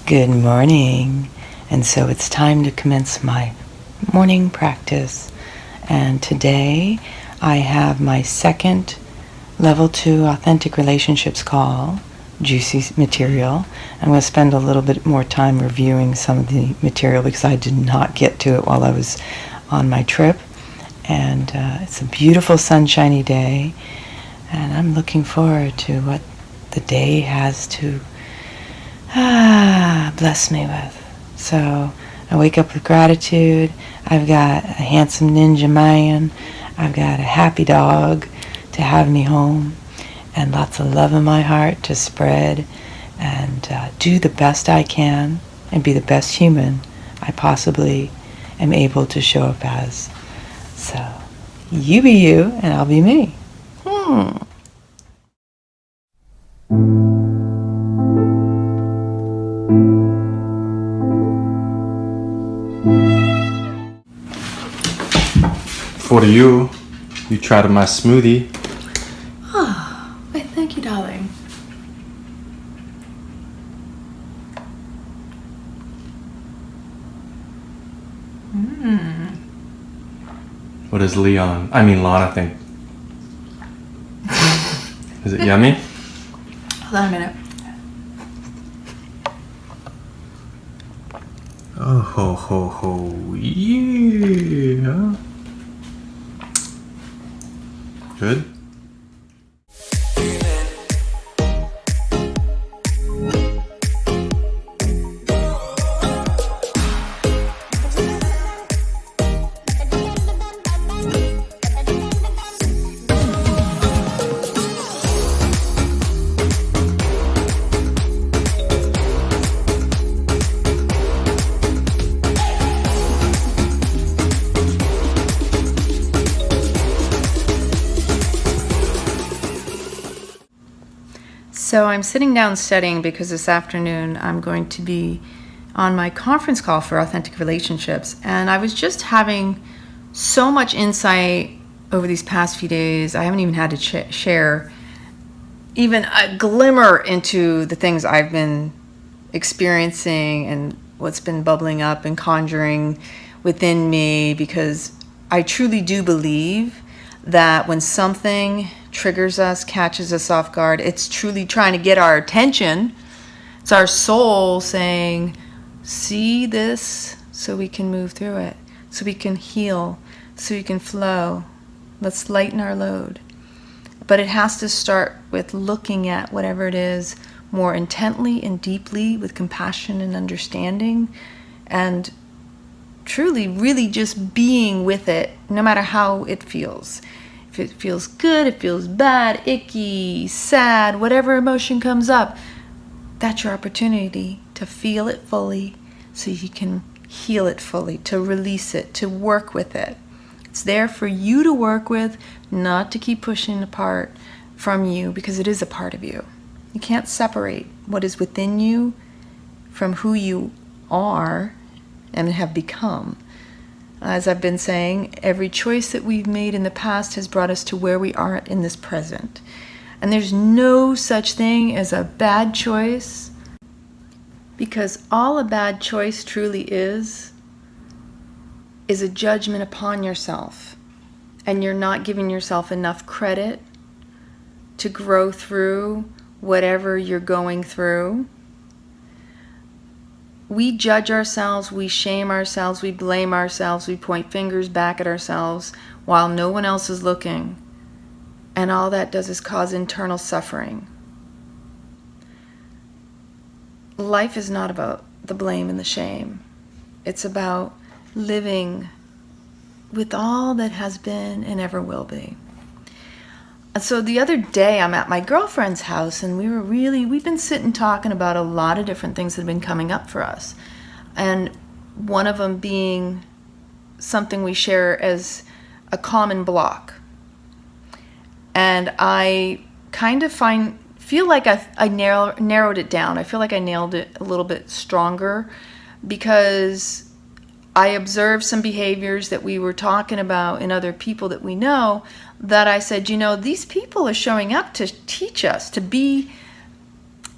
Good morning. And so it's time to commence my morning practice. And today I have my second level 2 authentic relationships call, juicy material. I'm going to spend a little bit more time reviewing some of the material because I did not get to it while I was on my trip. And it's a beautiful sunshiny day. And I'm looking forward to what the day has to bless me with. So I wake up with gratitude. I've got a handsome ninja man. I've got a happy dog to have me home, and lots of love in my heart to spread and do the best I can and be the best human I possibly am able to show up as. So you be you and I'll be me. For you tried my smoothie. Oh, why, thank you, darling. What does Lana think? Is it yummy? Hold on a minute. Oh, ho, ho, ho, yeah. Good? So I'm sitting down studying because this afternoon I'm going to be on my conference call for authentic relationships. And I was just having so much insight over these past few days. I haven't even had to share even a glimmer into the things I've been experiencing and what's been bubbling up and conjuring within me, because I truly do believe that when something triggers us, catches us off guard, it's truly trying to get our attention. It's our soul saying, see this so we can move through it, so we can heal, so we can flow. Let's lighten our load. But it has to start with looking at whatever it is more intently and deeply with compassion and understanding, and truly really just being with it no matter how it feels. If it feels good, it feels bad, icky, sad, whatever emotion comes up, that's your opportunity to feel it fully so you can heal it fully, to release it, to work with it. It's there for you to work with, not to keep pushing apart from you, because it is a part of you. You can't separate what is within you from who you are and have become. As I've been saying, every choice that we've made in the past has brought us to where we are in this present. And there's no such thing as a bad choice, because all a bad choice truly is a judgment upon yourself. And you're not giving yourself enough credit to grow through whatever you're going through. We judge ourselves, we shame ourselves, we blame ourselves, we point fingers back at ourselves while no one else is looking. And all that does is cause internal suffering. Life is not about the blame and the shame. It's about living with all that has been and ever will be. And so the other day I'm at my girlfriend's house, and we've been sitting talking about a lot of different things that have been coming up for us. And one of them being something we share as a common block. And I kind of feel like I narrowed it down. I feel like I nailed it a little bit stronger, because I observed some behaviors that we were talking about in other people that we know, that I said, these people are showing up to teach us, to be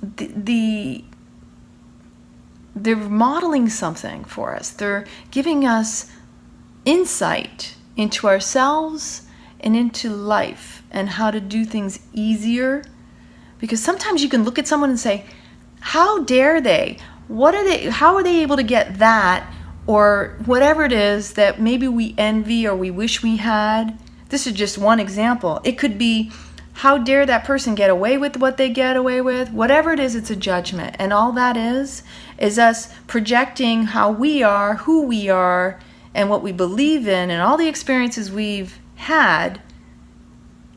the they're modeling something for us. They're giving us insight into ourselves and into life and how to do things easier. Because sometimes you can look at someone and say, how dare they? How are they able to get that? Or whatever it is that maybe we envy or we wish we had. This is just one example. It could be, how dare that person get away with what they get away with? Whatever it is, it's a judgment. And all that is us projecting how we are, who we are, and what we believe in, and all the experiences we've had,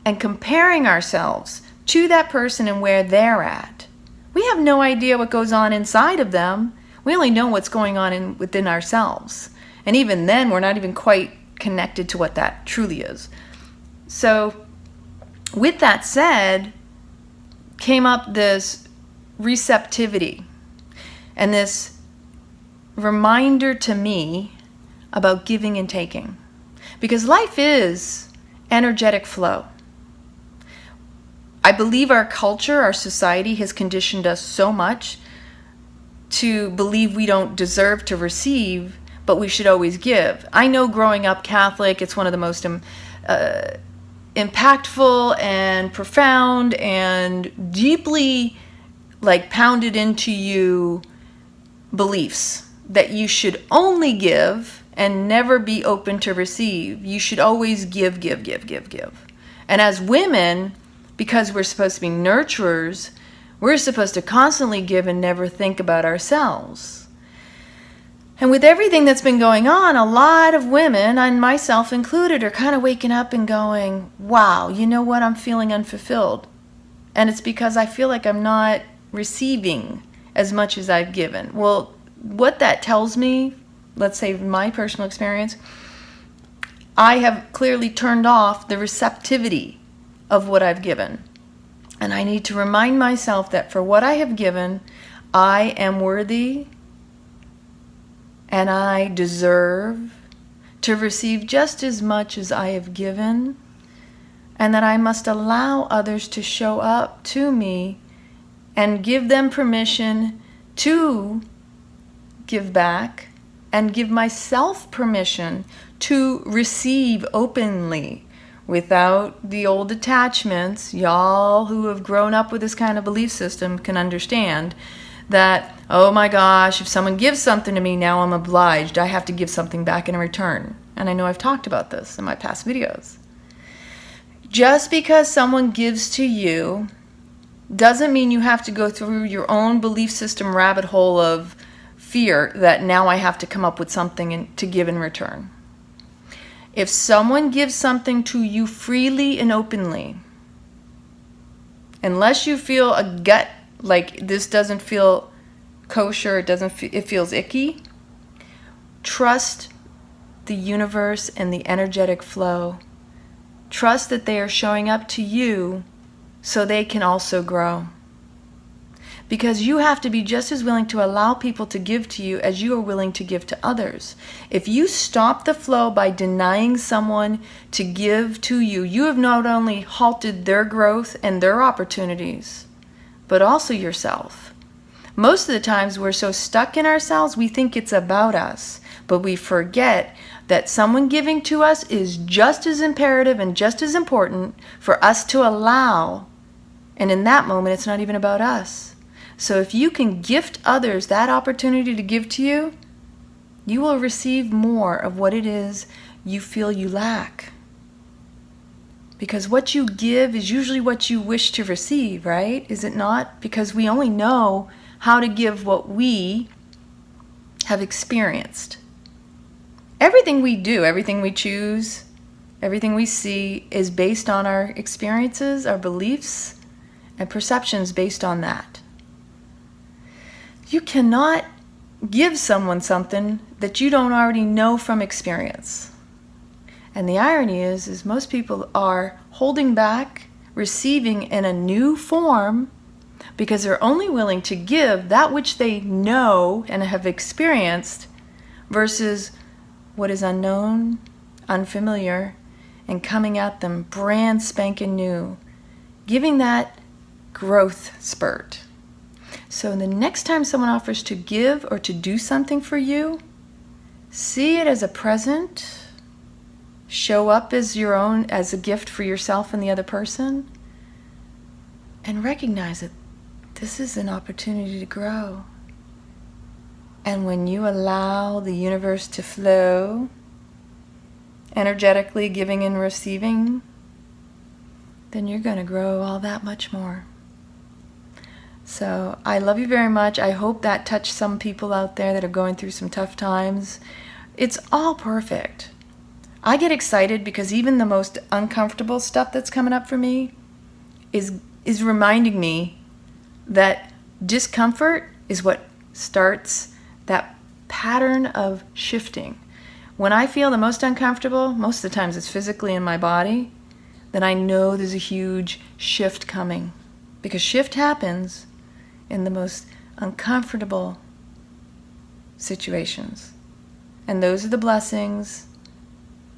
and comparing ourselves to that person and where they're at. We have no idea what goes on inside of them. We only know what's going on within ourselves. And even then, we're not even quite connected to what that truly is. So, with that said, came up this receptivity and this reminder to me about giving and taking. Because life is energetic flow. I believe our culture, our society has conditioned us so much to believe we don't deserve to receive, but we should always give. I know growing up Catholic, it's one of the most impactful and profound and deeply pounded into you beliefs that you should only give and never be open to receive. You should always give. And as women, because we're supposed to be nurturers, we're supposed to constantly give and never think about ourselves. And with everything that's been going on, a lot of women, and myself included, are kind of waking up and going, wow, you know what, I'm feeling unfulfilled. And it's because I feel like I'm not receiving as much as I've given. Well, what that tells me, let's say my personal experience, I have clearly turned off the receptivity of what I've given. And I need to remind myself that for what I have given, I am worthy and I deserve to receive just as much as I have given, and that I must allow others to show up to me and give them permission to give back, and give myself permission to receive openly without the old attachments. Y'all who have grown up with this kind of belief system can understand that, oh my gosh, if someone gives something to me, now I'm obliged. I have to give something back in return. And I know I've talked about this in my past videos. Just because someone gives to you doesn't mean you have to go through your own belief system rabbit hole of fear that now I have to come up with something to give in return. If someone gives something to you freely and openly, unless you feel a gut like this doesn't feel kosher, it feels icky, trust the universe and the energetic flow. Trust that they are showing up to you so they can also grow. Because you have to be just as willing to allow people to give to you as you are willing to give to others. If you stop the flow by denying someone to give to you, you have not only halted their growth and their opportunities, but also yourself. Most of the times we're so stuck in ourselves, we think it's about us, but we forget that someone giving to us is just as imperative and just as important for us to allow. And in that moment, it's not even about us. So if you can gift others that opportunity to give to you, you will receive more of what it is you feel you lack. Because what you give is usually what you wish to receive, right? Is it not? Because we only know how to give what we have experienced. Everything we do, everything we choose, everything we see is based on our experiences, our beliefs, and perceptions based on that. You cannot give someone something that you don't already know from experience. And the irony is most people are holding back receiving in a new form because they're only willing to give that which they know and have experienced versus what is unknown, unfamiliar, and coming at them brand spanking new, giving that growth spurt. So the next time someone offers to give or to do something for you, see it as a present. Show up as your own, as a gift for yourself and the other person. And recognize that this is an opportunity to grow. And when you allow the universe to flow, energetically giving and receiving, then you're going to grow all that much more. So I love you very much. I hope that touched some people out there that are going through some tough times. It's all perfect. I get excited because even the most uncomfortable stuff that's coming up for me is reminding me that discomfort is what starts that pattern of shifting. When I feel the most uncomfortable, most of the times it's physically in my body, then I know there's a huge shift coming. Because shift happens in the most uncomfortable situations. And those are the blessings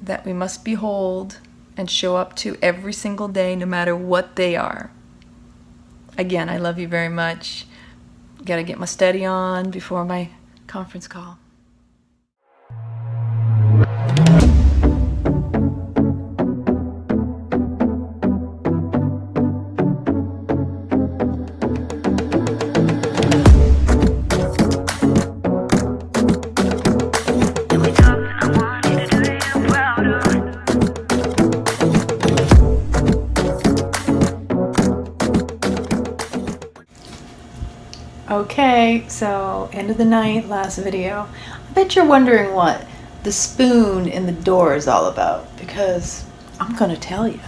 that we must behold and show up to every single day, no matter what they are. Again, I love you very much. Got to get my study on before my conference call. Okay, so end of the night, last video. I bet you're wondering what the spoon in the door is all about, because I'm going to tell you.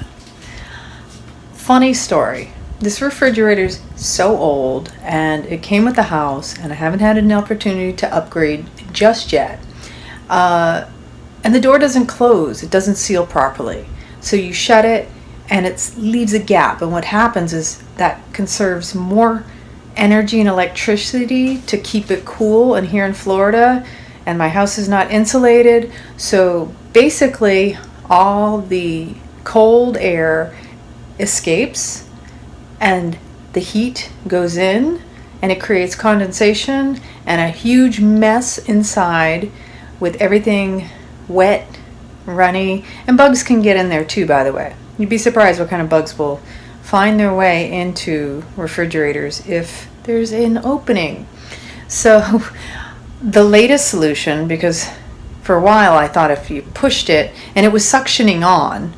Funny story. This refrigerator's so old, and it came with the house, and I haven't had an opportunity to upgrade just yet. And the door doesn't close. It doesn't seal properly. So you shut it, and it leaves a gap. And what happens is that conserves more energy and electricity to keep it cool. And here in Florida, and my house is not insulated, so basically all the cold air escapes and the heat goes in, and it creates condensation and a huge mess inside with everything wet, runny, and bugs can get in there too, by the way. You'd be surprised what kind of bugs will find their way into refrigerators if there's an opening. So the latest solution, because for a while I thought if you pushed it and it was suctioning on,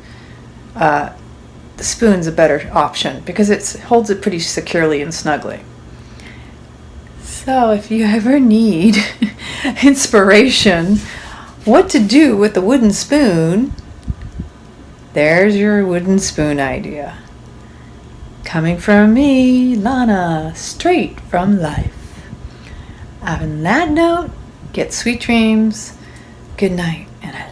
the spoon's a better option because it holds it pretty securely and snugly. So if you ever need inspiration what to do with the wooden spoon, there's your wooden spoon idea. Coming from me, Lana, straight from life. On that note, get sweet dreams. Good night, and I